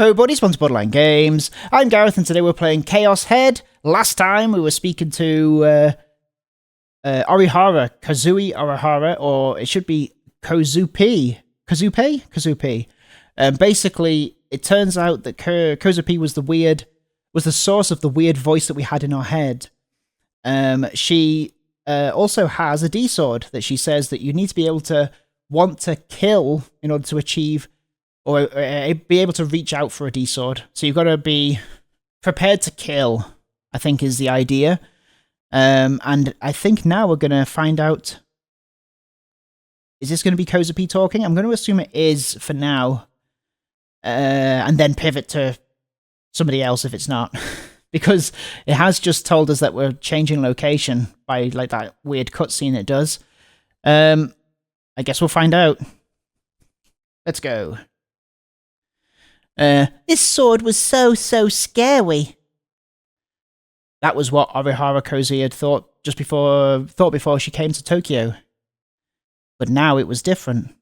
Hello, buddies, sponsored Borderline Games. I'm Gareth, and today we're playing Chaos Head. Last time we were speaking to Orihara, Kozupii Orihara, or it should be Kozupii. Kozupii. Basically, it turns out that Kozupii was the source of the weird voice that we had in our head. She also has a D-sword that she says that you need to be able to want to kill in order to achieve or be able to reach out for a D-sword. So you've got to be prepared to kill, I think is the idea. And I think now we're going to find out... Is this going to be Kozupii talking? I'm going to assume it is for now. And then pivot to somebody else if it's not. Because it has just told us that we're changing location by like that weird cutscene it does. I guess we'll find out. Let's go. This sword was so scary. That was what Orihara Kozupii had thought before she came to Tokyo. But now it was different.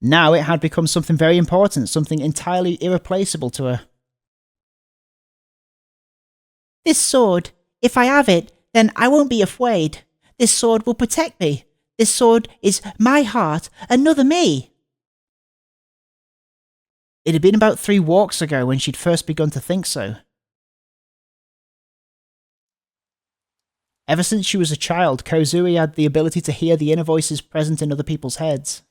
Now it had become something very important, something entirely irreplaceable to her. This sword, if I have it, then I won't be afraid. This sword will protect me. This sword is my heart, another me. It had been about 3 walks ago when she'd first begun to think so. Ever since she was a child, Kozupii had the ability to hear the inner voices present in other people's heads.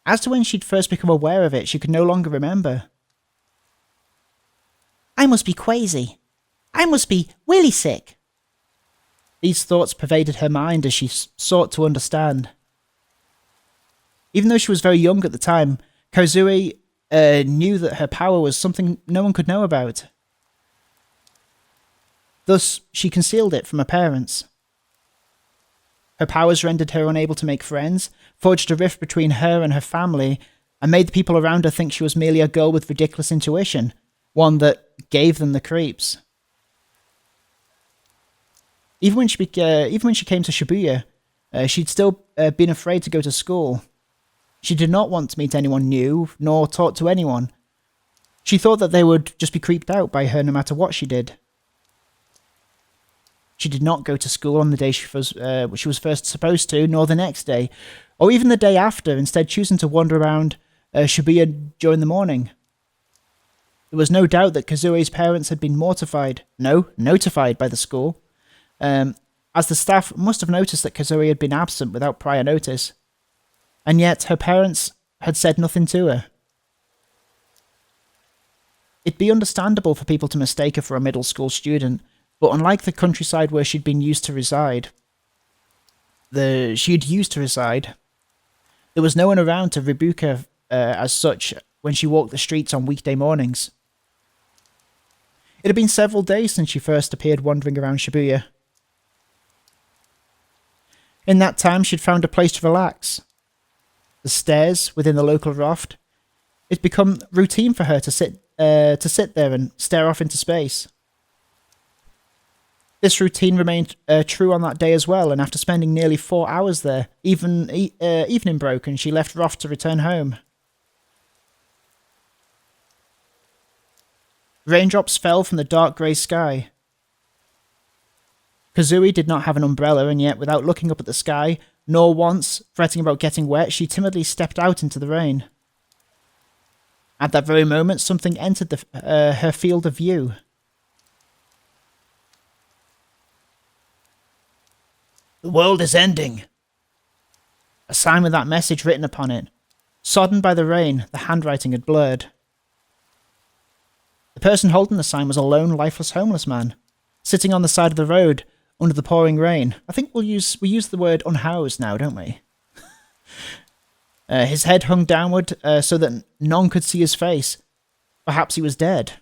As to when she'd first become aware of it, she could no longer remember. I must be crazy. I must be really sick. These thoughts pervaded her mind as she sought to understand. Even though she was very young at the time, Kozupii knew that her power was something no one could know about. Thus, she concealed it from her parents. Her powers rendered her unable to make friends, forged a rift between her and her family, and made the people around her think she was merely a girl with ridiculous intuition, one that gave them the creeps. Even when she came to Shibuya, she'd still been afraid to go to school. She did not want to meet anyone new, nor talk to anyone. She thought that they would just be creeped out by her no matter what she did. She did not go to school on the day she was first supposed to, nor the next day, or even the day after, instead choosing to wander around Shibuya during the morning. There was no doubt that Kazue's parents had been notified by the school, as the staff must have noticed that Kozupii had been absent without prior notice. And yet her parents had said nothing to her. It'd be understandable for people to mistake her for a middle school student, but unlike the countryside where she'd been used to reside, there was no one around to rebuke her as such when she walked the streets on weekday mornings. It had been several days since she first appeared wandering around Shibuya. In that time, she'd found a place to relax. The stairs within the local loft. It'd become routine for her to sit there and stare off into space. This routine remained true on that day as well, and after spending nearly 4 hours there, evening broke and she left Roth to return home. Raindrops fell from the dark grey sky. Kozupii did not have an umbrella, and yet, without looking up at the sky, nor once fretting about getting wet, she timidly stepped out into the rain. At that very moment, something entered her field of view. The world is ending. A sign with that message written upon it. Sodden by the rain, the handwriting had blurred. The person holding the sign was a lone, lifeless, homeless man, sitting on the side of the road under the pouring rain. I think we use the word unhoused now, don't we? His head hung downward so that none could see his face. Perhaps he was dead.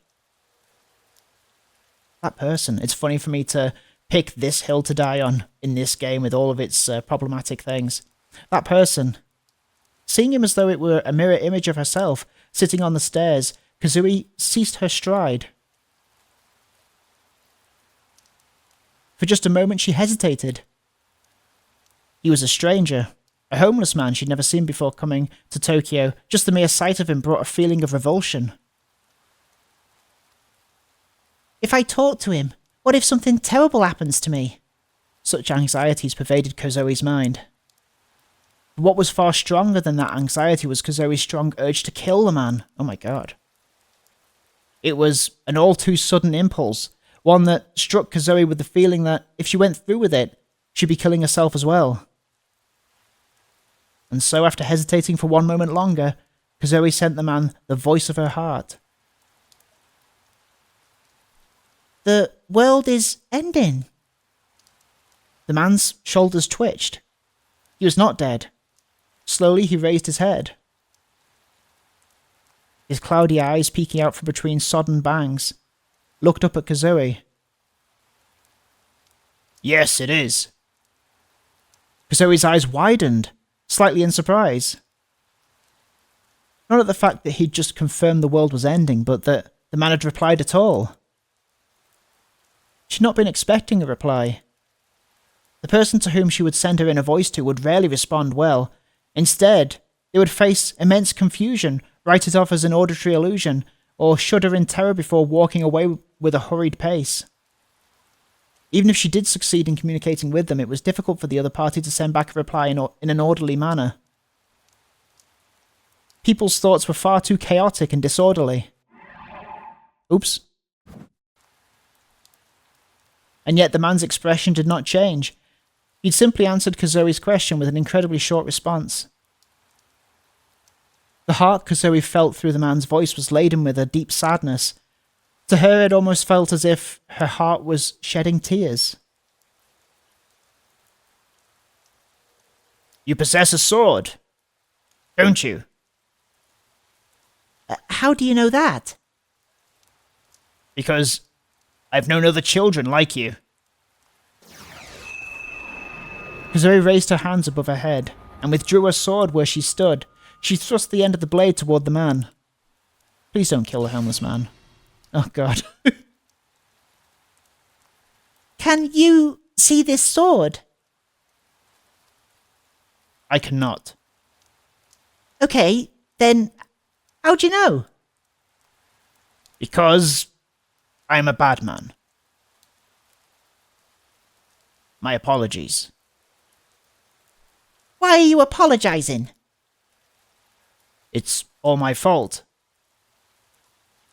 That person. It's funny for me to pick this hill to die on in this game with all of its problematic things. That person. Seeing him as though it were a mirror image of herself, sitting on the stairs, Kozupii ceased her stride. For just a moment she hesitated. He was a stranger A homeless man she'd never seen before coming to Tokyo. Just the mere sight of him brought a feeling of revulsion. If I talk to him, what if something terrible happens to me? Such anxieties pervaded Kozui's mind. But what was far stronger than that anxiety was Kozui's strong urge to kill the man. Oh my god. It was an all-too-sudden impulse, one that struck Kozui with the feeling that if she went through with it, she'd be killing herself as well. And so, after hesitating for one moment longer, Kozui sent the man the voice of her heart. The world is ending. The man's shoulders twitched. He was not dead. Slowly he raised his head. His cloudy eyes, peeking out from between sodden bangs, looked up at Kozui. Yes, it is. Kozui's eyes widened, slightly in surprise. Not at the fact that he'd just confirmed the world was ending, but that the man had replied at all. She'd not been expecting a reply. The person to whom she would send her inner voice to would rarely respond well. Instead, they would face immense confusion, write it off as an auditory illusion, or shudder in terror before walking away with a hurried pace. Even if she did succeed in communicating with them, it was difficult for the other party to send back a reply in an orderly manner. People's thoughts were far too chaotic and disorderly. Oops. And yet the man's expression did not change. He'd simply answered Kozui's question with an incredibly short response. The heart Kozui felt through the man's voice was laden with a deep sadness. To her, it almost felt as if her heart was shedding tears. You possess a sword, don't you? How do you know that? Because I've known other children like you. Kozui raised her hands above her head and withdrew her sword where she stood. She thrust the end of the blade toward the man. Please don't kill the homeless man. Oh god. Can you see this sword? I cannot. Okay, then how'd you know? Because I am a bad man. My apologies. Why are you apologizing? It's all my fault.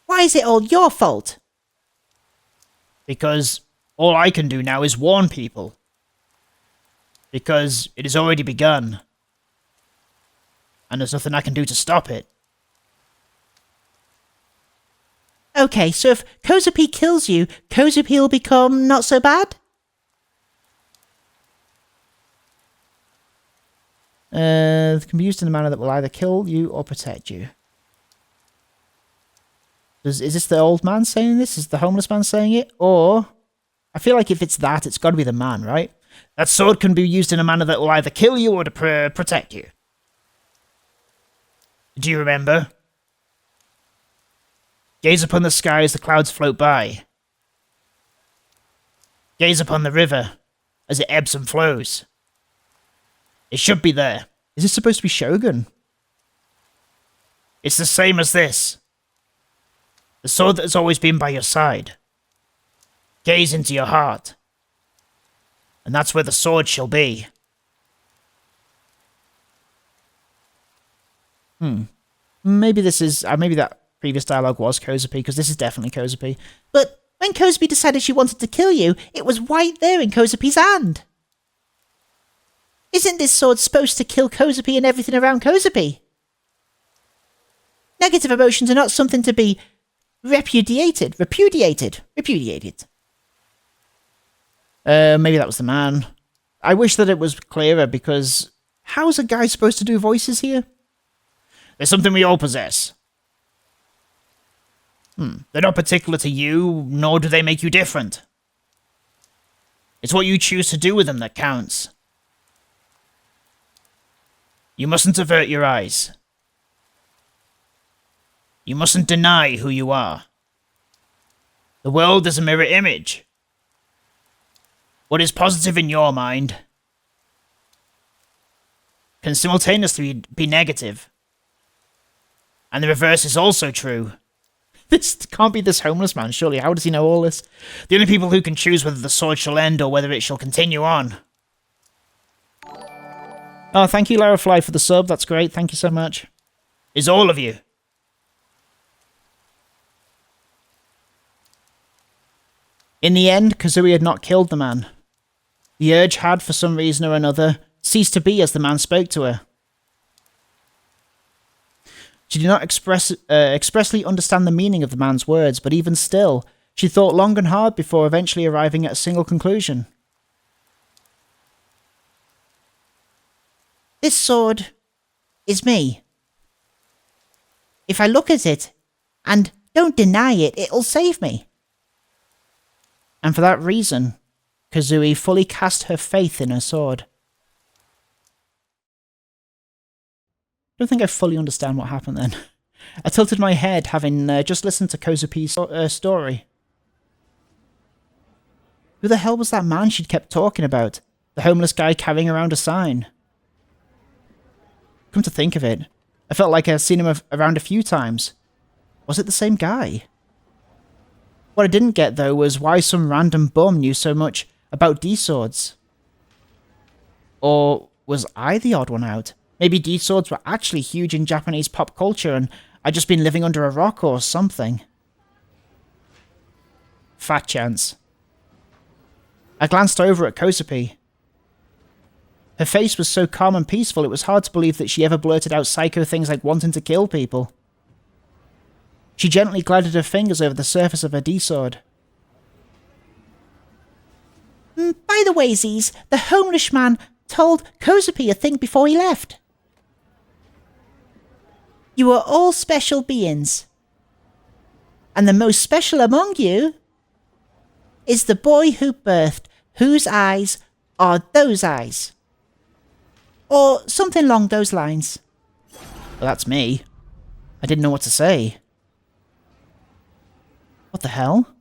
Why is it all your fault? Because all I can do now is warn people. Because it has already begun. And there's nothing I can do to stop it. Okay, so if Kozupii kills you, Kozupii will become not so bad? It can be used in a manner that will either kill you or protect you. Is this the old man saying this? Is the homeless man saying it? Or, I feel like if it's that, it's got to be the man, right? That sword can be used in a manner that will either kill you or to protect you. Do you remember? Gaze upon the sky as the clouds float by. Gaze upon the river as it ebbs and flows. It should be there. Is this supposed to be Shogun? It's the same as this. The sword that has always been by your side. Gaze into your heart. And that's where the sword shall be. Maybe this is... maybe that previous dialogue was Kozupii, because this is definitely Kozupii. But when Kozupii decided she wanted to kill you, it was right there in Kozupii's hand. Isn't this sword supposed to kill Kozupii and everything around Kozupii? Negative emotions are not something to be repudiated. Maybe that was the man. I wish that it was clearer, because how's a guy supposed to do voices here? There's something we all possess. They're not particular to you, nor do they make you different. It's what you choose to do with them that counts. You mustn't avert your eyes. You mustn't deny who you are. The world is a mirror image. What is positive in your mind can simultaneously be negative. And the reverse is also true. This can't be this homeless man, surely. How does he know all this? The only people who can choose whether the sword shall end or whether it shall continue on. Oh, thank you, Lara Fly, for the sub. That's great. Thank you so much. Is all of you. In the end, Kozupii had not killed the man. The urge had, for some reason or another, ceased to be as the man spoke to her. She did not expressly understand the meaning of the man's words, but even still, she thought long and hard before eventually arriving at a single conclusion. This sword is me. If I look at it and don't deny it, it'll save me. And for that reason, Kozupii fully cast her faith in her sword. I don't think I fully understand what happened then. I tilted my head, having just listened to Kozupii's story. Who the hell was that man she'd kept talking about? The homeless guy carrying around a sign. Come to think of it, I felt like I'd seen him around a few times. Was it the same guy? What I didn't get, though, was why some random bum knew so much about D-swords. Or was I the odd one out? Maybe D-swords were actually huge in Japanese pop culture and I'd just been living under a rock or something. Fat chance. I glanced over at Kozupii. Her face was so calm and peaceful it was hard to believe that she ever blurted out psycho things like wanting to kill people. She gently glided her fingers over the surface of her D-sword. By the way, Z's, the homeless man told Kozupii a thing before he left. You are all special beings. And the most special among you is the boy who birthed, whose eyes are those eyes. Or something along those lines. Well, that's me. I didn't know what to say. What the hell?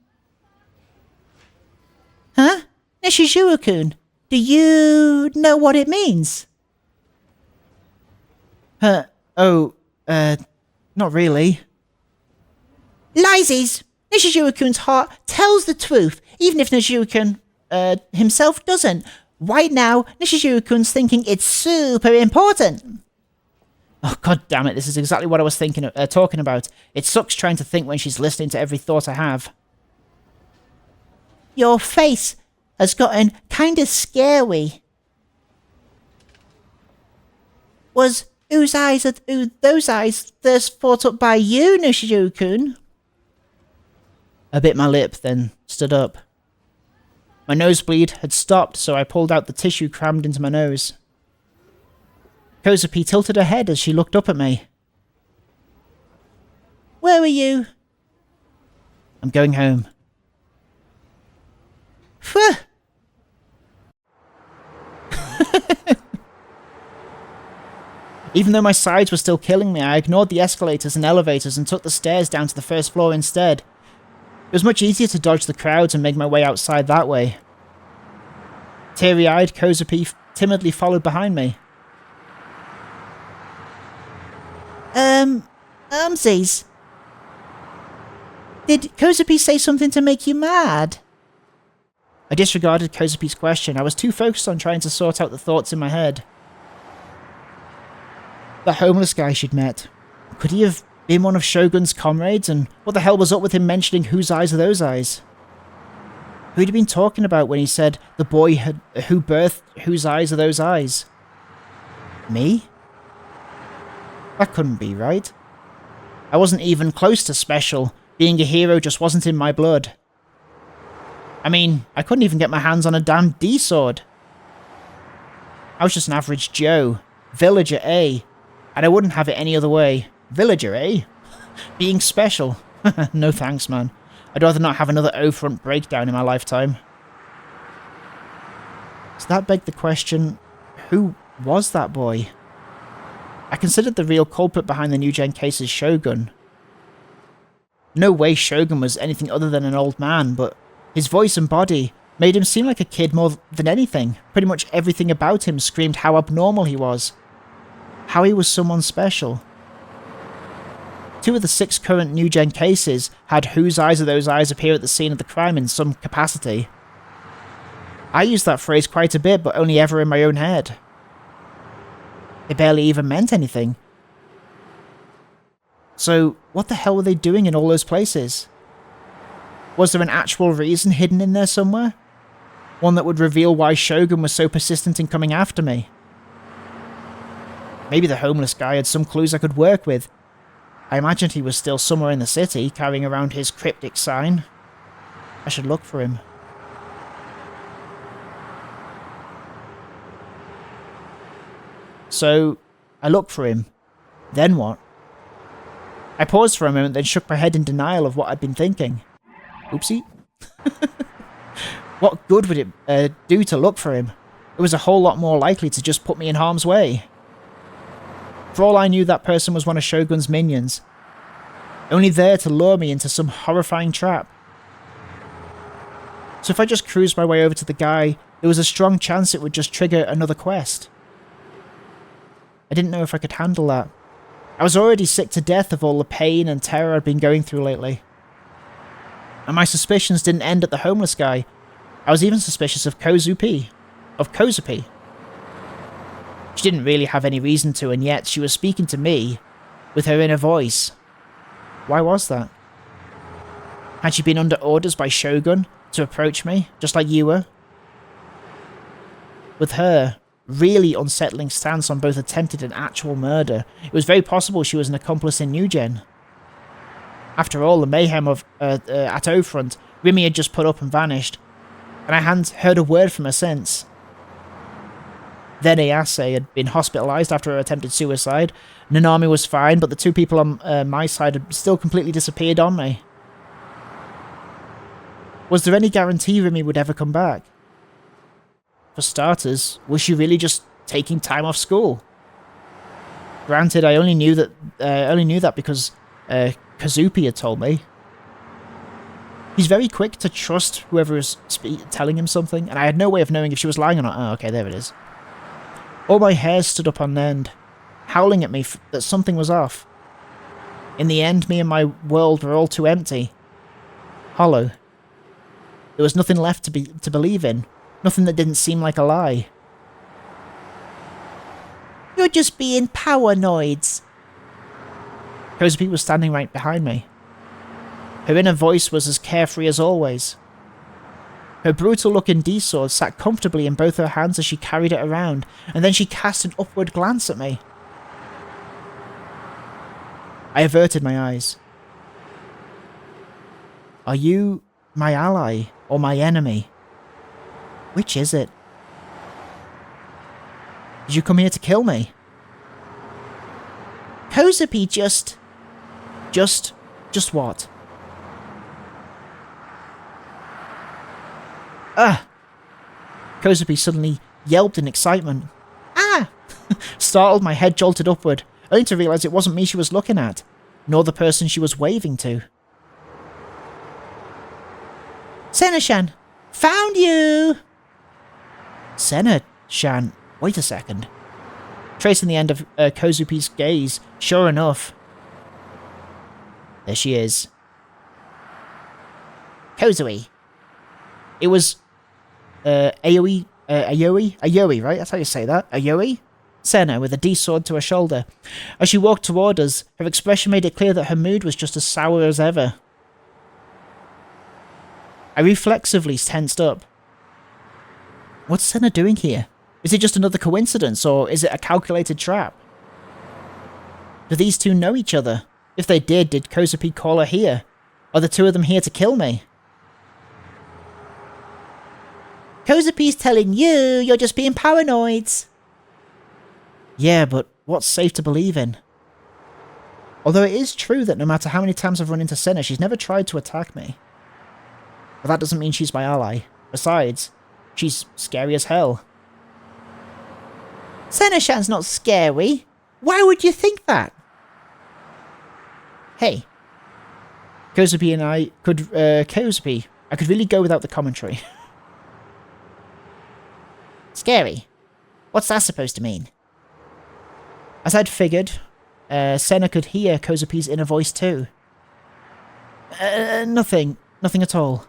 Huh? Nishizuo-kun, do you know what it means? Not really. Lies! Nishizuo-kun's heart tells the truth, even if Nishizuo-kun, himself doesn't. Right now, Nishizuo-kun's thinking it's super important. Oh, god damn it, this is exactly what I was talking about. It sucks trying to think when she's listening to every thought I have. Your face has gotten kinda scary. Was those eyes first thought up by you, Nishizuo-kun? I bit my lip, then stood up. My nosebleed had stopped, so I pulled out the tissue crammed into my nose. Kozupii tilted her head as she looked up at me. Where are you? I'm going home. Phew! Even though my sides were still killing me, I ignored the escalators and elevators and took the stairs down to the first floor instead. It was much easier to dodge the crowds and make my way outside that way. Teary-eyed, Kozupii timidly followed behind me. Z's. Did Kozupii say something to make you mad? I disregarded Kozupii's question. I was too focused on trying to sort out the thoughts in my head. The homeless guy she'd met. Could he have been one of Shogun's comrades? And what the hell was up with him mentioning whose eyes are those eyes? Who'd he been talking about when he said the boy who birthed whose eyes are those eyes? Me? That couldn't be right. I wasn't even close to special. Being a hero just wasn't in my blood. I mean, I couldn't even get my hands on a damn D-sword. I was just an average Joe. Villager, eh? And I wouldn't have it any other way. Villager, eh? Being special. No thanks, man. I'd rather not have another O-front breakdown in my lifetime. So that begged the question, who was that boy? I considered the real culprit behind the New Gen case as Shogun. No way Shogun was anything other than an old man, but his voice and body made him seem like a kid more than anything. Pretty much everything about him screamed how abnormal he was. how he was someone special. 2 of the 6 current new gen cases had "whose eyes are those eyes" appear at the scene of the crime in some capacity. I use that phrase quite a bit, but only ever in my own head. It barely even meant anything. So, what the hell were they doing in all those places? Was there an actual reason hidden in there somewhere? One that would reveal why Shogun was so persistent in coming after me? Maybe the homeless guy had some clues I could work with. I imagined he was still somewhere in the city, carrying around his cryptic sign. I should look for him. So, I looked for him. Then what? I paused for a moment, then shook my head in denial of what I'd been thinking. Oopsie. What good would it do to look for him? It was a whole lot more likely to just put me in harm's way. For all I knew, that person was one of Shogun's minions, only there to lure me into some horrifying trap. So if I just cruised my way over to the guy, there was a strong chance it would just trigger another quest. I didn't know if I could handle that. I was already sick to death of all the pain and terror I'd been going through lately. And my suspicions didn't end at the homeless guy. I was even suspicious of Kozupii. She didn't really have any reason to, and yet she was speaking to me with her inner voice. Why was that? Had she been under orders by Shogun to approach me, just like you were? With her really unsettling stance on both attempted and actual murder, it was very possible she was an accomplice in New Gen. After all, the mayhem of at O-Front, Rimi had just put up and vanished, and I hadn't heard a word from her since. Then Ayase had been hospitalized after her attempted suicide. Nanami was fine, but the 2 people on my side had still completely disappeared on me. Was there any guarantee Rimi would ever come back? For starters, was she really just taking time off school? Granted, I only knew that because Kozupii had told me. He's very quick to trust whoever is telling him something, and I had no way of knowing if she was lying or not. Oh, okay, there it is. All my hairs stood up on end, howling at me that something was off. In the end, me and my world were all too empty. Hollow. There was nothing left to believe in. Nothing that didn't seem like a lie. You're just being paranoids. Kozupii was standing right behind me. Her inner voice was as carefree as always. Her brutal-looking D-sword sat comfortably in both her hands as she carried it around, and then she cast an upward glance at me. I averted my eyes. Are you my ally or my enemy? Which is it? Did you come here to kill me? Kozupii just what? Kozupii suddenly yelped in excitement. Ah! Startled, my head jolted upward, only to realise it wasn't me she was looking at, nor the person she was waving to. Senna-shan! Found you! Senna-shan? Wait a second. Tracing the end of Kozupi's gaze, sure enough. There she is. Kozui. It was Ayoi, right? That's how you say that. Ayoi? Senna, with a D-sword to her shoulder. As she walked toward us, her expression made it clear that her mood was just as sour as ever. I reflexively tensed up. What's Senna doing here? Is it just another coincidence, or is it a calculated trap? Do these 2 know each other? If they did Kozupii call her here? Are the 2 of them here to kill me? Kozupii's telling you you're just being paranoids. Yeah, but what's safe to believe in? Although it is true that no matter how many times I've run into Senna, she's never tried to attack me. But that doesn't mean she's my ally. Besides, she's scary as hell. Senna-shan's not scary. Why would you think that? Hey. Kozupii and I could really go without the commentary. Scary? What's that supposed to mean? As I'd figured, Senna could hear Kozupii's inner voice too. Nothing at all.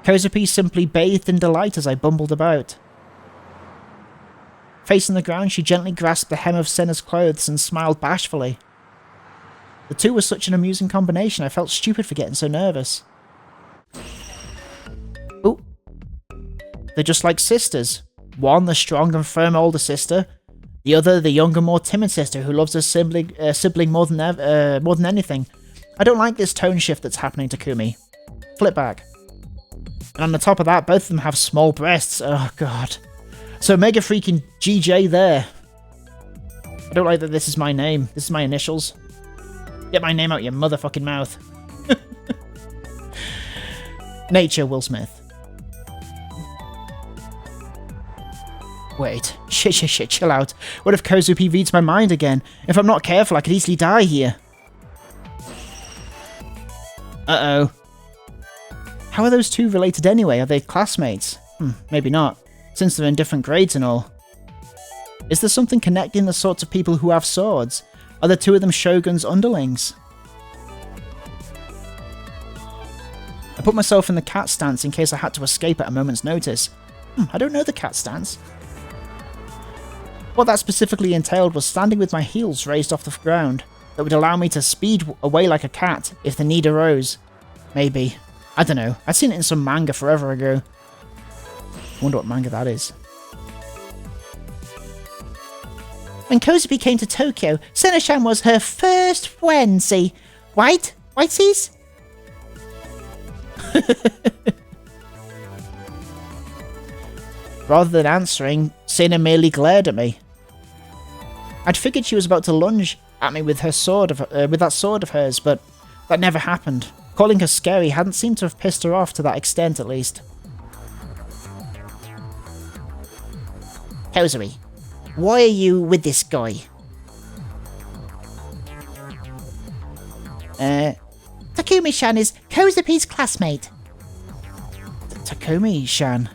Kozupii simply bathed in delight as I bumbled about. Facing the ground, she gently grasped the hem of Senna's clothes and smiled bashfully. The two were such an amusing combination, I felt stupid for getting so nervous. Ooh. They're just like sisters. One, the strong and firm older sister. The other, the younger, more timid sister who loves her sibling more than anything. I don't like this tone shift that's happening to Kumi. Flip back. And on the top of that, both of them have small breasts. Oh, God. So mega freaking GJ there. I don't like that this is my name. This is my initials. Get my name out your motherfucking mouth. Nature, Will Smith. Wait. Shit, chill out. What if Kozupii reads my mind again? If I'm not careful, I could easily die here. Uh-oh. How are those two related anyway? Are they classmates? Maybe not, since they're in different grades and all. Is there something connecting the sorts of people who have swords? Are the two of them Shogun's underlings? I put myself in the cat stance in case I had to escape at a moment's notice. I don't know the cat stance. What that specifically entailed was standing with my heels raised off the ground that would allow me to speed away like a cat if the need arose. Maybe. I don't know. I'd seen it in some manga forever ago. I wonder what manga that is. When Kozupii came to Tokyo, Senna-chan was her first friend, see? White? Whitesies? Rather than answering, Senna merely glared at me. I'd figured she was about to lunge at me with her sword with that sword of hers, but that never happened. Calling her scary hadn't seemed to have pissed her off to that extent, at least. Kozupii, why are you with this guy? Takumi-chan is Kozupii's classmate. Takumi-chan?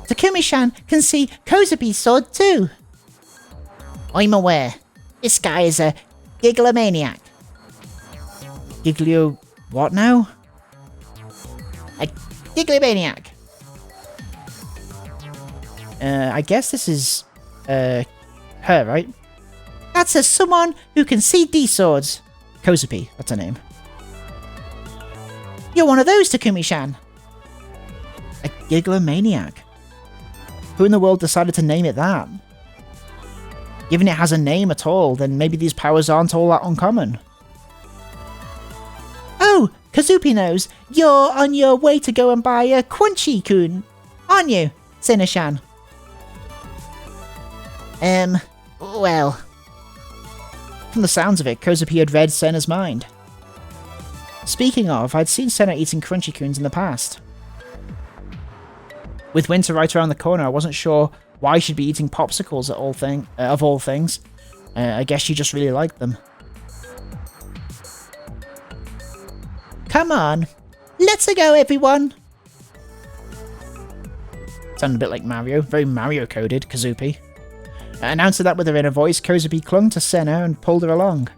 Takumi-chan can see Kozupii's sword too. I'm aware. This guy is a giglomaniac. Giglio... what now? A giglomaniac. I guess this is... her, right? That's a someone who can see D-swords. Kozupii, that's her name. You're one of those, Takumi-chan. A giglomaniac? Who in the world decided to name it that? Given it has a name at all, then maybe these powers aren't all that uncommon. Oh, Kozupii knows. You're on your way to go and buy a Crunchy-kun, aren't you, Senna-chan? Well... From the sounds of it, Kozupii had read Senna's mind. Speaking of, I'd seen Senna eating Crunchy-kuns in the past. With winter right around the corner, I wasn't sure why she'd be eating popsicles of all things. I guess she just really liked them. Come on, let's go, everyone! Sounded a bit like Mario, very Mario-coded, Kozupii. Announcing that with her inner voice, Kozupii clung to Senna and pulled her along.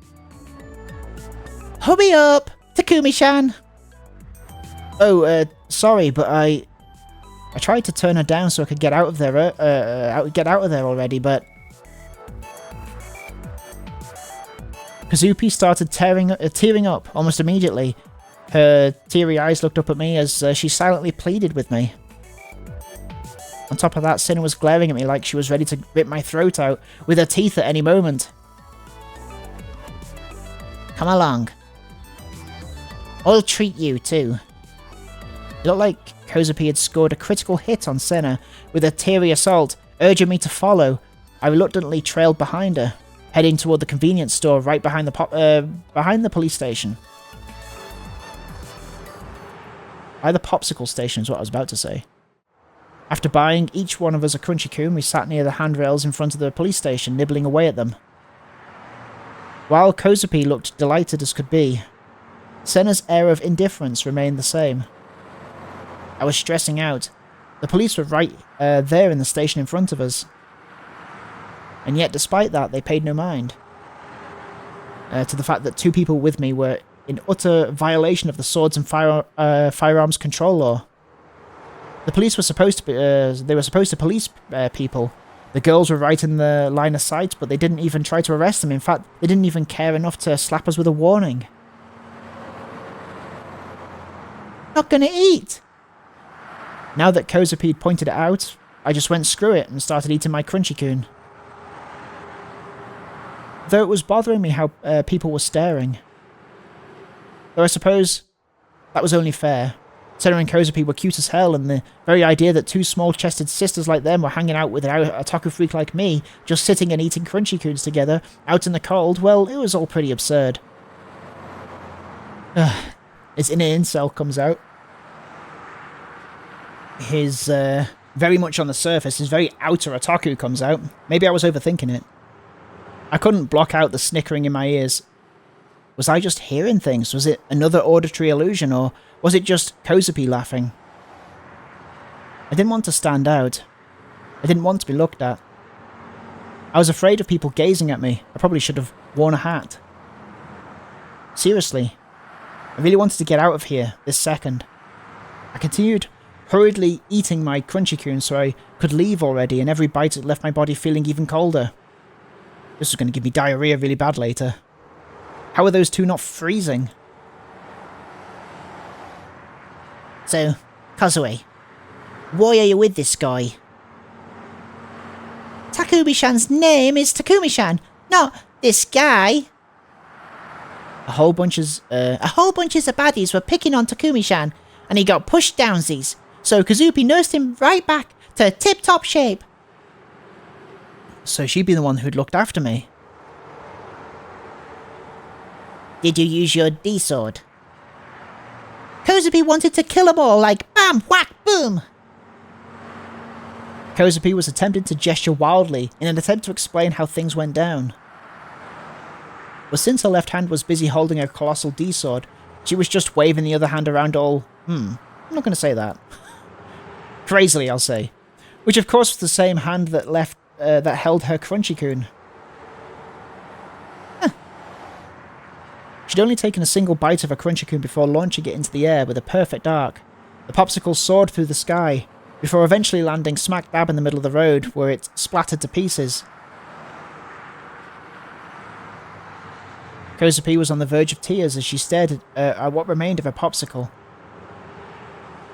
Hurry up, Takumi-chan! Oh, sorry, but I tried to turn her down so I could get out of there, get out of there already, but... Kozupii started tearing up almost immediately. Her teary eyes looked up at me as she silently pleaded with me. On top of that, Senna was glaring at me like she was ready to rip my throat out with her teeth at any moment. Come along. I'll treat you too. It looked like Kozupii had scored a critical hit on Senna with a teary assault, urging me to follow. I reluctantly trailed behind her, heading toward the convenience store right behind the police station. By the popsicle station is what I was about to say. After buying each one of us a Crunchy-kun, we sat near the handrails in front of the police station, nibbling away at them. While Kozupii looked delighted as could be, Senna's air of indifference remained the same. I was stressing out. The police were right there in the station in front of us. And yet, despite that, they paid no mind to the fact that 2 people with me were in utter violation of the swords and firearms control law. The police were supposed to be, they were supposed to police people. The girls were right in the line of sight, but they didn't even try to arrest them. In fact, they didn't even care enough to slap us with a warning. Not gonna eat! Now that Kozupii pointed it out, I just went screw it and started eating my crunchy coon. Though it was bothering me how people were staring. Though I suppose that was only fair. Senna and Kozupii were cute as hell, and the very idea that 2 small-chested sisters like them were hanging out with a otaku freak like me, just sitting and eating crunchy coons together, out in the cold, well, it was all pretty absurd. His inner incel comes out. His, very much on the surface, his very outer otaku comes out. Maybe I was overthinking it. I couldn't block out the snickering in my ears. Was I just hearing things? Was it another auditory illusion, or was it just Kozupii laughing? I didn't want to stand out. I didn't want to be looked at. I was afraid of people gazing at me. I probably should have worn a hat. Seriously, I really wanted to get out of here this second. I continued hurriedly eating my crunchy coon so I could leave already, and every bite it left my body feeling even colder. This was going to give me diarrhea really bad later. How are those 2 not freezing? So, Kozupii, why are you with this guy? Takumi-chan's name is Takumi-chan, not this guy. A whole bunches of baddies were picking on Takumi-chan, and he got pushed downsies. So Kozupii nursed him right back to tip-top shape. So she'd be the one who'd looked after me. Did you use your D-sword? Kozupii wanted to kill them all, like bam, whack, boom! Kozupii was attempting to gesture wildly in an attempt to explain how things went down. But since her left hand was busy holding a colossal D-sword, she was just waving the other hand around all, I'm not going to say that. Crazily, I'll say. Which of course was the same hand that that held her crunchy coon. She'd only taken a single bite of her crunchy coon before launching it into the air with a perfect arc. The popsicle soared through the sky, before eventually landing smack dab in the middle of the road, where it splattered to pieces. Kozupii was on the verge of tears as she stared at what remained of her popsicle.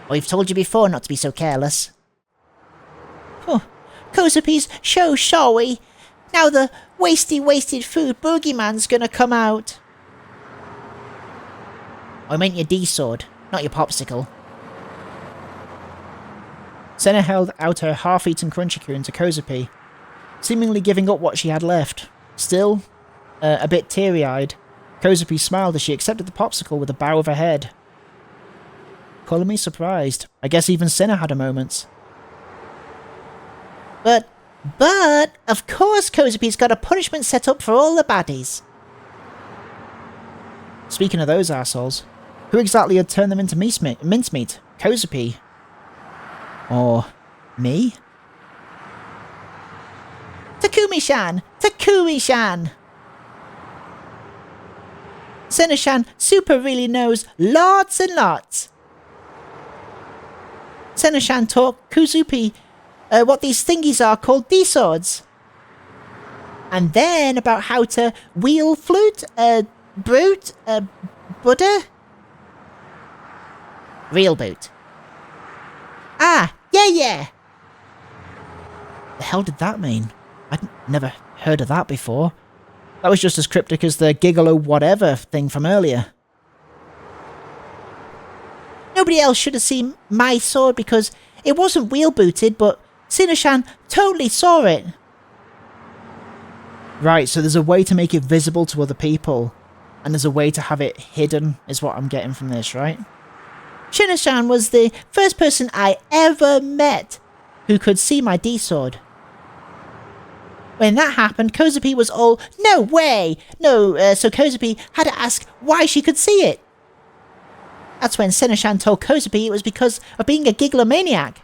I've told you before not to be so careless. Oh, Kozupii's so sorry. Now the wasted food boogeyman's gonna come out. I meant your D-sword, not your popsicle. Senna held out her half-eaten crunchy coon to Kozupii, seemingly giving up what she had left. Still, a bit teary-eyed, Kozupii smiled as she accepted the popsicle with a bow of her head. Calling me surprised. I guess even Senna had her moments. But, of course Kozupii's got a punishment set up for all the baddies. Speaking of those assholes, who exactly had turned them into mincemeat? Kozupii? Or me? Takumi-chan! Takumi-chan! Senna-chan super really knows lots and lots. Senna-chan taught Kozupii what these thingies are called D-swords. And then about how to wheel flute, brute, Buddha? Real boot. Ah, yeah. The hell did that mean? I'd never heard of that before. That was just as cryptic as the gigolo whatever thing from earlier. Nobody else should have seen my sword because it wasn't wheel booted, but Senna-chan totally saw it. Right, so there's a way to make it visible to other people, and there's a way to have it hidden, is what I'm getting from this, right? Senna-chan was the first person I ever met who could see my D-sword. When that happened, Kozupii was all, no way! No, so Kozupii had to ask why she could see it. That's when Senna-chan told Kozupii it was because of being a giglomaniac.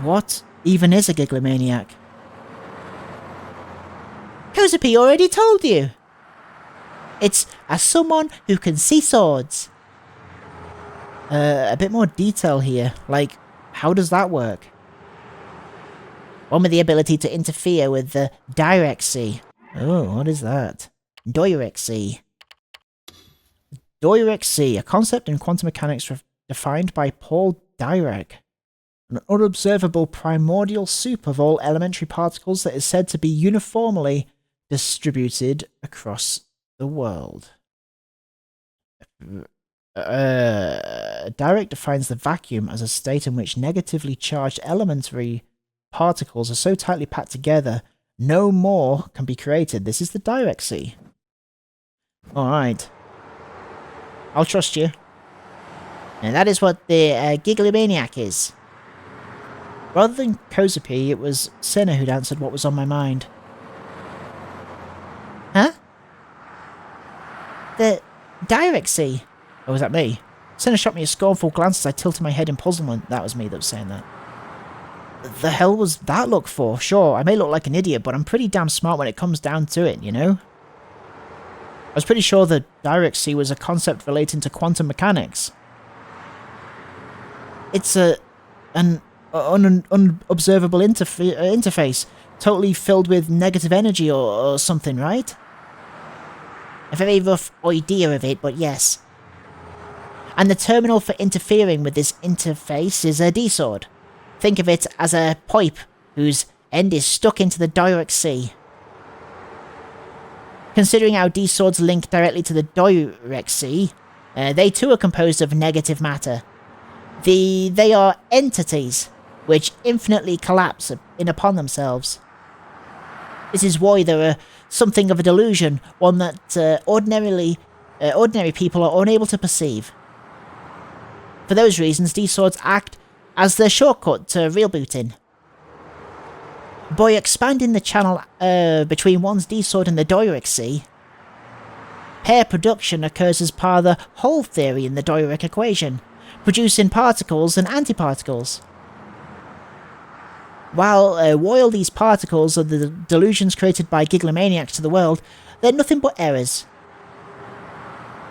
What even is a giglomaniac? Kozupii already told you. It's as someone who can see swords. A bit more detail here. Like, how does that work? One with the ability to interfere with the Direxy. Oh, what is that? Direxy. Direxy, a concept in quantum mechanics defined by Paul Dirac. An unobservable primordial soup of all elementary particles that is said to be uniformly distributed across the world. Dirac defines the vacuum as a state in which negatively charged elementary particles are so tightly packed together, no more can be created. This is the Direxy. Alright. I'll trust you. And that is what the Gigalomaniac is. Rather than Kozupii, it was Senna who'd answered what was on my mind. Huh? The Direxy. Oh, was that me? Senna shot me a scornful glance as I tilted my head in puzzlement. That was me that was saying that. The hell was that look for? Sure, I may look like an idiot, but I'm pretty damn smart when it comes down to it, you know? I was pretty sure that Direxy was a concept relating to quantum mechanics. It's an unobservable interface, totally filled with negative energy or something, right? A very rough idea of it, but yes. And the terminal for interfering with this interface is a D-sword. Think of it as a pipe whose end is stuck into the Direxy. Considering how D-swords link directly to the Direxy, they too are composed of negative matter. They are entities which infinitely collapse in upon themselves. This is why they're something of a delusion, one that ordinary people are unable to perceive. For those reasons, D-swords act as the shortcut to real booting. By expanding the channel between one's D-sword and the Direxy, pair production occurs as part of the whole theory in the Dirac equation, producing particles and antiparticles. While these particles are the delusions created by Gigalomaniacs to the world, they're nothing but errors.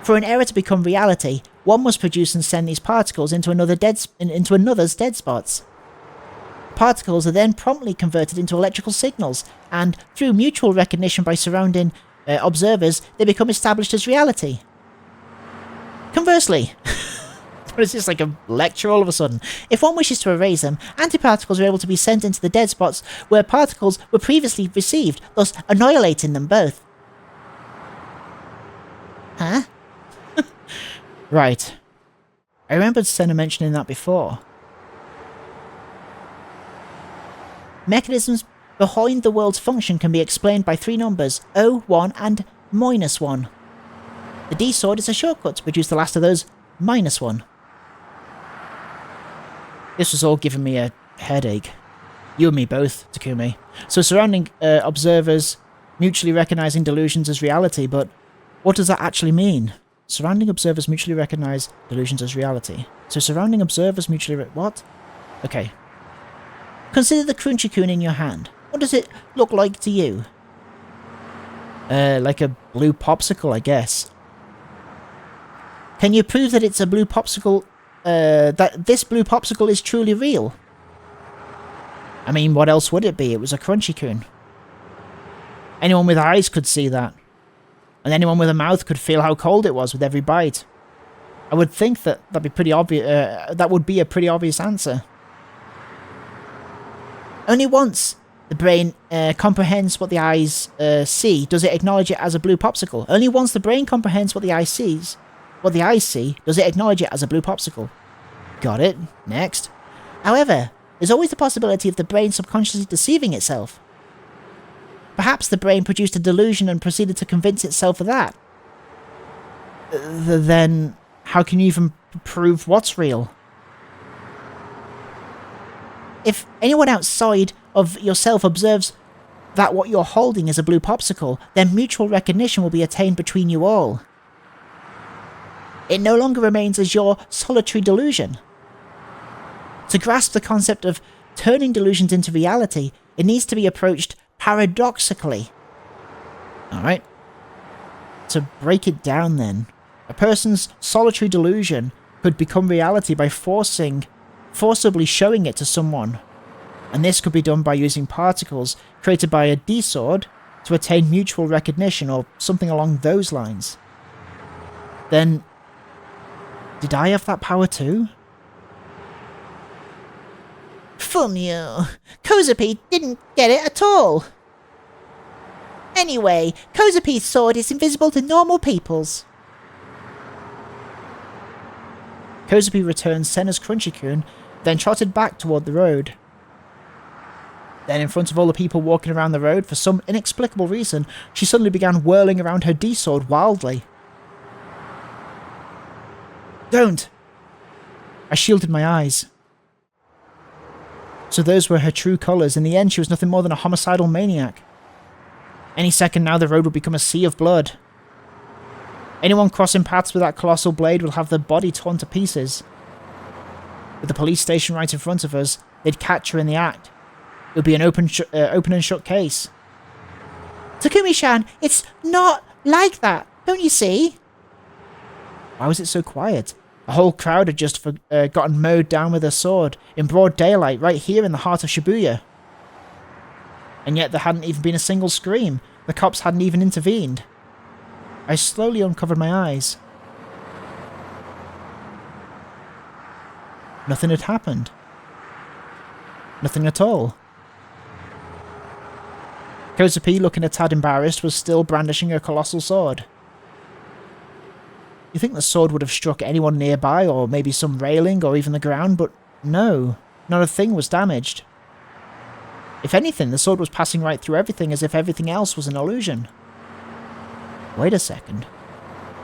For an error to become reality, one must produce and send these particles into another's dead spots. Particles are then promptly converted into electrical signals, and through mutual recognition by surrounding observers, they become established as reality. Conversely, what is this, like a lecture all of a sudden? If one wishes to erase them, antiparticles are able to be sent into the dead spots where particles were previously received, thus annihilating them both. Huh? Right. I remembered Senna mentioning that before. Mechanisms behind the world's function can be explained by three numbers, 0, 1 and -1. The D-sword is a shortcut to produce the last of those -1. This was all giving me a headache. You and me both, Takumi. So surrounding observers mutually recognizing delusions as reality, but what does that actually mean? Surrounding observers mutually recognize delusions as reality. So surrounding observers mutually what? Okay. Consider the Crunchy-kun in your hand. What does it look like to you? Like a blue popsicle, I guess. Can you prove that it's a blue popsicle, that this blue popsicle is truly real? I mean, what else would it be? It was a Crunchy-kun. Anyone with eyes could see that. And anyone with a mouth could feel how cold it was with every bite. I would think that that'd be pretty obvious. That would be a pretty obvious answer. Only once the brain comprehends what the eyes see does it acknowledge it as a blue popsicle. Only once the brain comprehends what the eyes see, does it acknowledge it as a blue popsicle. Got it. Next. However, there's always the possibility of the brain subconsciously deceiving itself. Perhaps the brain produced a delusion and proceeded to convince itself of that. Then, how can you even prove what's real? If anyone outside of yourself observes that what you're holding is a blue popsicle, then mutual recognition will be attained between you all. It no longer remains as your solitary delusion. To grasp the concept of turning delusions into reality, it needs to be approached paradoxically. Alright. To break it down then, a person's solitary delusion could become reality by forcibly showing it to someone. And this could be done by using particles created by a D-sword to attain mutual recognition or something along those lines. Then, did I have that power too? From you. Kozupii didn't get it at all. Anyway, Kozupii's sword is invisible to normal peoples. Kozupii returned Senna's Crunchy-kun, then trotted back toward the road. Then, in front of all the people walking around the road, for some inexplicable reason, she suddenly began whirling around her D-sword wildly. Don't! I shielded my eyes. So those were her true colours. In the end, she was nothing more than a homicidal maniac. Any second now, the road would become a sea of blood. Anyone crossing paths with that colossal blade will have their body torn to pieces. With the police station right in front of us, they'd catch her in the act. It would be an open and shut case. Takumi-san, it's not like that, don't you see? Why was it so quiet? A whole crowd had just gotten mowed down with a sword, in broad daylight, right here in the heart of Shibuya. And yet there hadn't even been a single scream. The cops hadn't even intervened. I slowly uncovered my eyes. Nothing had happened. Nothing at all. Kozupii, looking a tad embarrassed, was still brandishing her colossal sword. You think the sword would have struck anyone nearby, or maybe some railing, or even the ground, but no, not a thing was damaged. If anything, the sword was passing right through everything as if everything else was an illusion. Wait a second.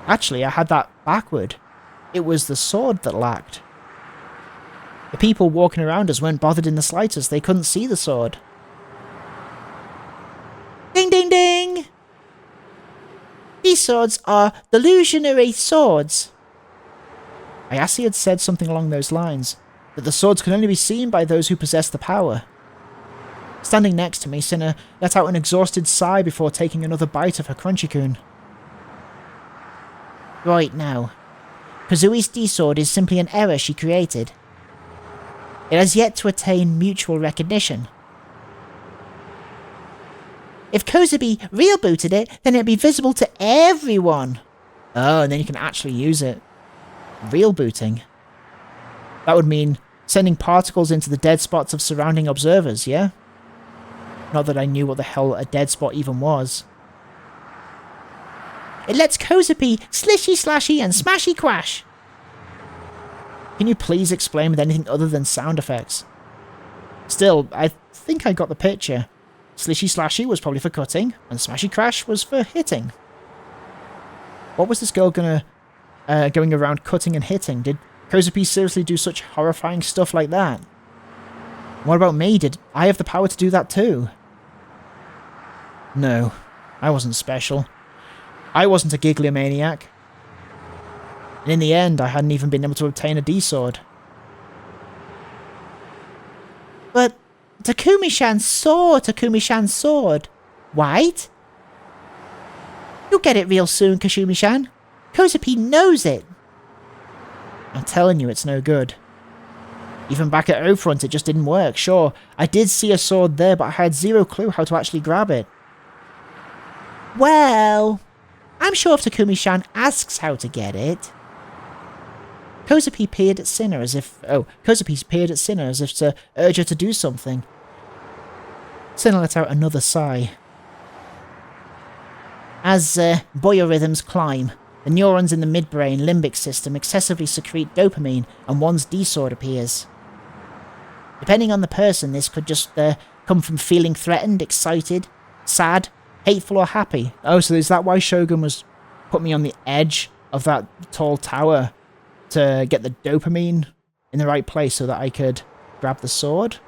Actually, I had that backward. It was the sword that lacked. The people walking around us weren't bothered in the slightest. They couldn't see the sword. Ding ding ding! These swords are delusionary swords. Ayase had said something along those lines, that the swords could only be seen by those who possessed the power. Standing next to me, Senna let out an exhausted sigh before taking another bite of her Crunchy-kun. Right now, Kozui's D-sword is simply an error she created. It has yet to attain mutual recognition. If Kozupii real-booted it, then it'd be visible to everyone. Oh, and then you can actually use it. Real booting. That would mean sending particles into the dead spots of surrounding observers, yeah? Not that I knew what the hell a dead spot even was. It lets Kozupii slishy slashy and smashy crash. Can you please explain with anything other than sound effects? Still, I think I got the picture. Slishy slashy was probably for cutting, and smashy crash was for hitting. What was this girl going around cutting and hitting? Did Kozupii seriously do such horrifying stuff like that? What about me? Did I have the power to do that too? No, I wasn't special. I wasn't a giggly maniac. And in the end, I hadn't even been able to obtain a D-sword. But Takumi-san saw Takumi-san's sword. White? You'll get it real soon, Kasumi-san. Kozupii knows it. I'm telling you, it's no good. Even back at O-Front, it just didn't work. Sure, I did see a sword there, but I had zero clue how to actually grab it. Well, I'm sure if Takumi-san asks how to get it. Kozupii peered at Sinner as if... Oh, Kozupii peered at Sinner as if to urge her to do something. Sinner let out another sigh. As biorhythms climb, the neurons in the midbrain limbic system excessively secrete dopamine and one's D-sword appears. Depending on the person, this could just come from feeling threatened, excited, sad, hateful or happy. Oh, so is that why Shogun was put me on the edge of that tall tower to get the dopamine in the right place so that I could grab the sword?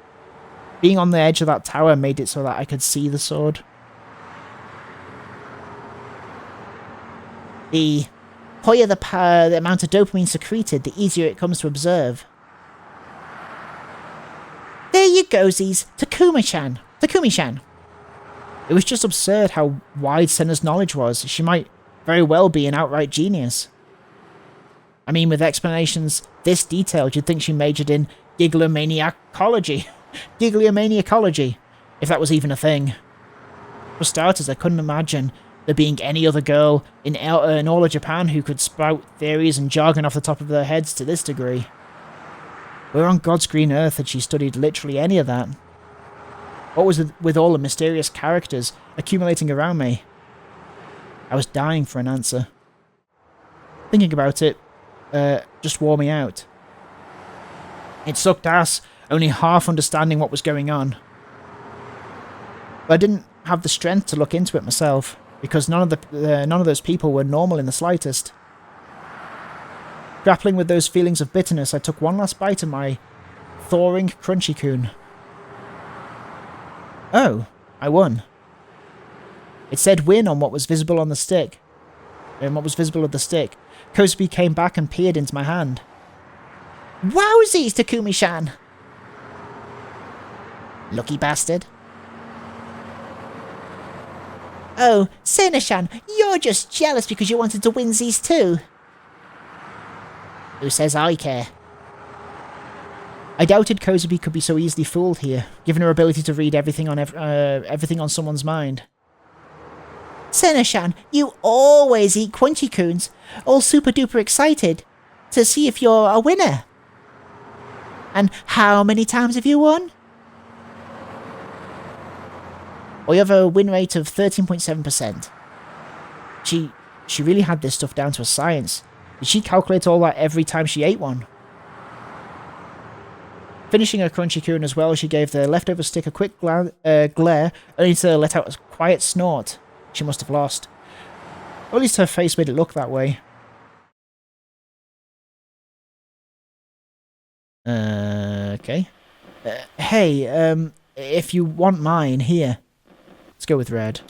Being on the edge of that tower made it so that I could see the sword. The higher the amount of dopamine secreted, the easier it comes to observe. There you go, Z's. Takumi-san. Takumi-san. It was just absurd how wide Senna's knowledge was. She might very well be an outright genius. I mean, with explanations this detailed, you'd think she majored in giglomaniacology. Giglomaniacology, if that was even a thing. For starters, I couldn't imagine there being any other girl in all of Japan who could spout theories and jargon off the top of their heads to this degree. Where on God's green earth had she studied literally any of that? What was with all the mysterious characters accumulating around me? I was dying for an answer. Thinking about it just wore me out. It sucked ass, only half understanding what was going on. But I didn't have the strength to look into it myself, because none of those people were normal in the slightest. Grappling with those feelings of bitterness, I took one last bite of my thawing crunchy coon. Oh, I won. It said win on what was visible on the stick. Kozupii came back and peered into my hand. Wowsies, Takumi-chan! Lucky bastard. Oh, Senna-chan, you're just jealous because you wanted to win these too. Who says I care? I doubted Kozupii could be so easily fooled here, given her ability to read everything on someone's mind. Senna-chan, you always eat crunchy coons, all super duper excited to see if you're a winner. And how many times have you won? Well, you have a win rate of 13.7%. She really had this stuff down to a science. Did she calculate all that every time she ate one? Finishing her crunchy coon as well, she gave the leftover stick a quick glare, only to let out a quiet snort. She must have lost. Or at least her face made it look that way. Okay. Hey, if you want mine, here. Let's go with red.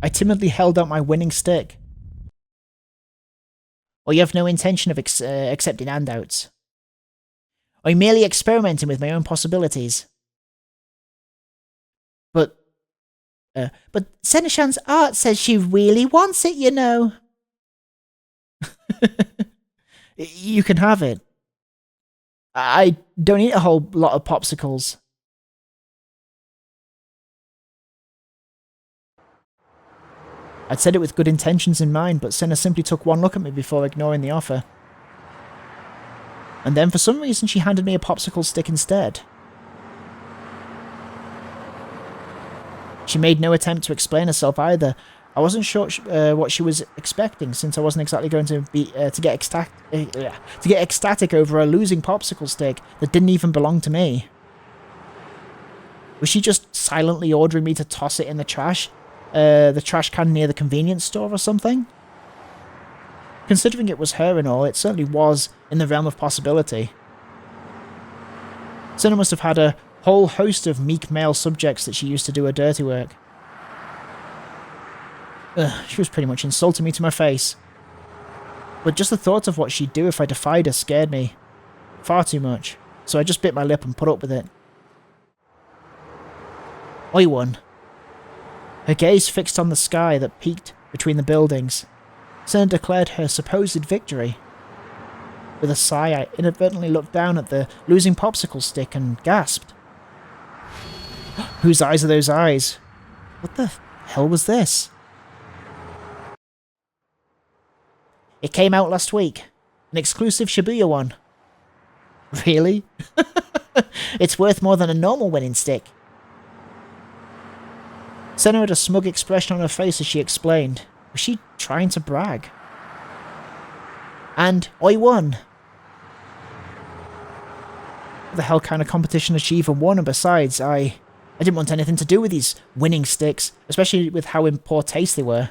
I timidly held out my winning stick. Or you have no intention of accepting handouts? Or you merely experimenting with my own possibilities? But Senna-chan's art says she really wants it, you know. You can have it. I don't eat a whole lot of popsicles. I'd said it with good intentions in mind, but Senna simply took one look at me before ignoring the offer. And then for some reason she handed me a popsicle stick instead. She made no attempt to explain herself either. I wasn't sure what she was expecting, since I wasn't exactly going to be to get ecstatic over a losing popsicle stick that didn't even belong to me. Was she just silently ordering me to toss it in the trash can near the convenience store or something? Considering it was her and all, it certainly was in the realm of possibility. Senna must have had a whole host of meek male subjects that she used to do her dirty work. She was pretty much insulting me to my face. But just the thought of what she'd do if I defied her scared me. Far too much. So I just bit my lip and put up with it. I won. Her gaze fixed on the sky that peeked between the buildings. Senna declared her supposed victory. With a sigh, I inadvertently looked down at the losing popsicle stick and gasped. Whose eyes are those eyes? What the hell was this? It came out last week. An exclusive Shibuya one. Really? It's worth more than a normal winning stick. Senna had a smug expression on her face as she explained. Was she trying to brag? And I won. What the hell kind of competition has she even won? And besides, I didn't want anything to do with these winning sticks, especially with how in poor taste they were.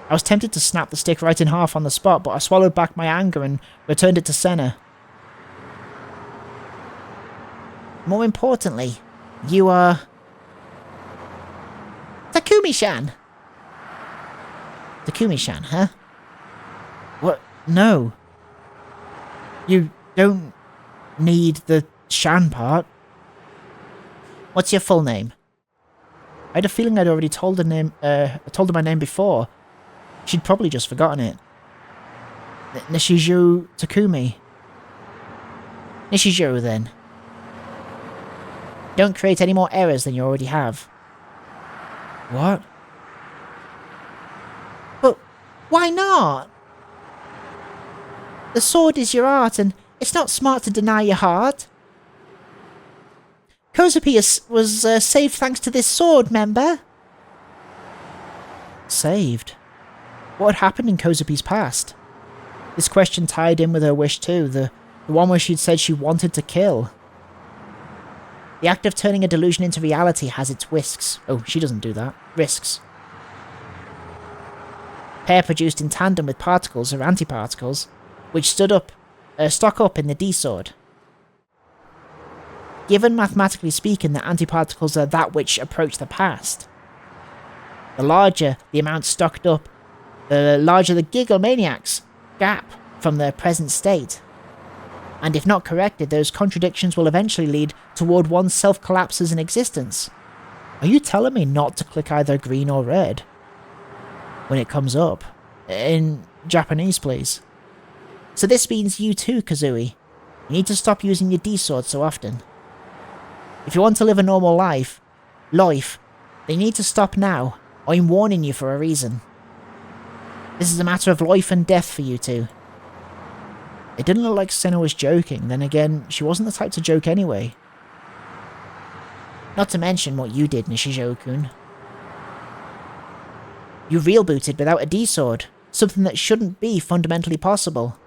I was tempted to snap the stick right in half on the spot, but I swallowed back my anger and returned it to Senna. More importantly, you are... Takumi-chan! Takumi-chan, huh? What? No. You don't need the Shan part. What's your full name? I had a feeling I'd already told her my name before. She'd probably just forgotten it. Nishijou Takumi. Nishijou, then. Don't create any more errors than you already have. What? But why not? The sword is your art, and it's not smart to deny your heart. Kozupii was saved thanks to this sword, member. Saved? What had happened in Kozupi's past? This question tied in with her wish too, the one where she'd said she wanted to kill. The act of turning a delusion into reality has its risks. Oh, she doesn't do that. Risks. Pair produced in tandem with particles or antiparticles, which stock up in the D-sword. Given mathematically speaking that antiparticles are that which approach the past, the larger the amount stocked up, the larger the Gigamaniac's gap from their present state. And if not corrected, those contradictions will eventually lead toward one's self-collapses in existence. Are you telling me not to click either green or red? When it comes up. In Japanese, please. So this means you too, Kozupii. You need to stop using your D-sword so often. If you want to live a normal life, then you need to stop now. I'm warning you for a reason. This is a matter of life and death for you two. It didn't look like Senna was joking, then again, she wasn't the type to joke anyway. Not to mention what you did, Nishijou-kun. You real-booted without a D-sword, something that shouldn't be fundamentally possible.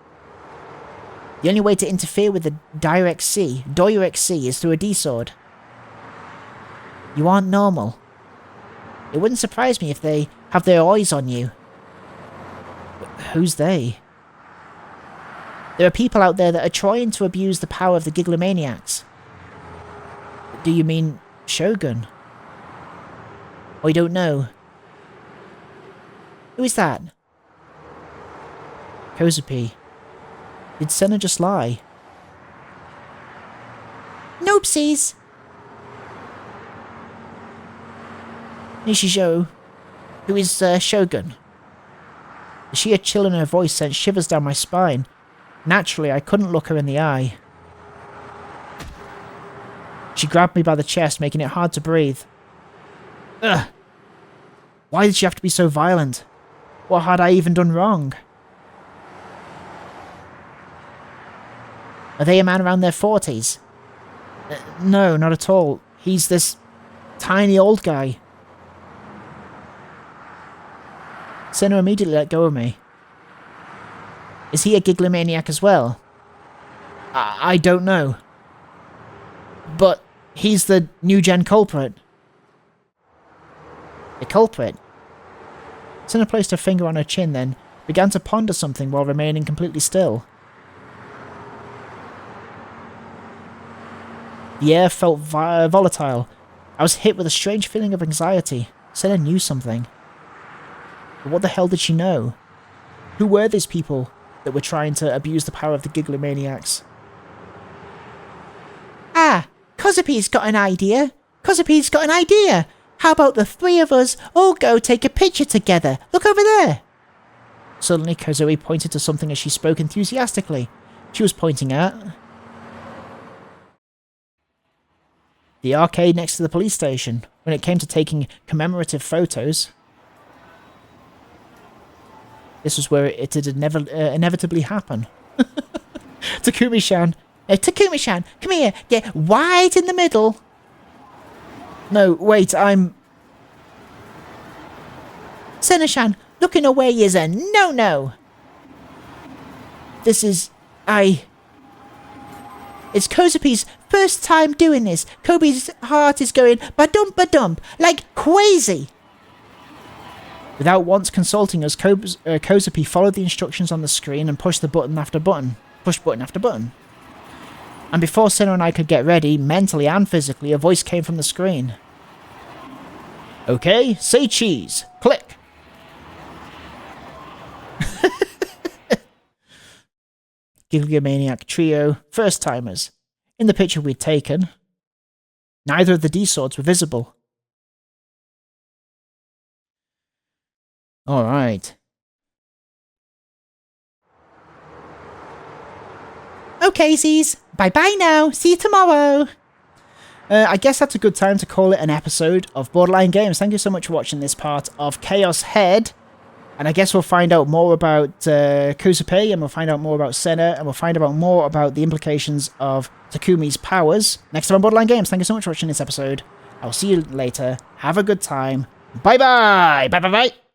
The only way to interfere with the Direct C is through a D-sword. You aren't normal. It wouldn't surprise me if they have their eyes on you. Who's they? There are people out there that are trying to abuse the power of the Gigamaniacs. Do you mean Shogun? I don't know. Who is that? Kozupii. Did Senna just lie? Noopsies! Nishijou, who is Shogun. The sheer chill in her voice sent shivers down my spine. Naturally, I couldn't look her in the eye. She grabbed me by the chest, making it hard to breathe. Ugh! Why did she have to be so violent? What had I even done wrong? Are they a man around their 40s? No, not at all. He's this tiny old guy. Senna immediately let go of me. Is he a Gigamaniac as well? I don't know. But he's the new-gen culprit. The culprit? Senna placed her finger on her chin, then began to ponder something while remaining completely still. The air felt volatile. I was hit with a strange feeling of anxiety. Senna knew something. But what the hell did she know? Who were these people that were trying to abuse the power of the Gigamaniacs? Ah, Kozupii's got an idea. Kozupii's got an idea. How about the three of us all go take a picture together? Look over there. Suddenly, Kozupii pointed to something as she spoke enthusiastically. She was pointing at the arcade next to the police station. When it came to taking commemorative photos, this was where it did inevitably happen. Takumi-chan. Takumi-chan, come here. Get right in the middle. No, wait, I'm... Senna-chan, looking away is a no-no. This is... It's Kozupii's first time doing this. Kobe's heart is going ba-dump, like crazy. Without once consulting us, Kozupii followed the instructions on the screen and pushed button after button. And before Senna and I could get ready, mentally and physically, a voice came from the screen. Okay, say cheese. Click. Gigamaniac trio, first timers. In the picture we'd taken, Neither of the D swords were visible. Alright. Okay, Z's. Bye-bye now. See you tomorrow. I guess that's a good time to call it an episode of Borderline Games. Thank you so much for watching this part of Chaos Head. And I guess we'll find out more about Kozupii, and we'll find out more about Senna, and we'll find out more about the implications of Takumi's powers next time on Borderline Games. Thank you so much for watching this episode. I'll see you later. Have a good time. Bye-bye! Bye-bye-bye!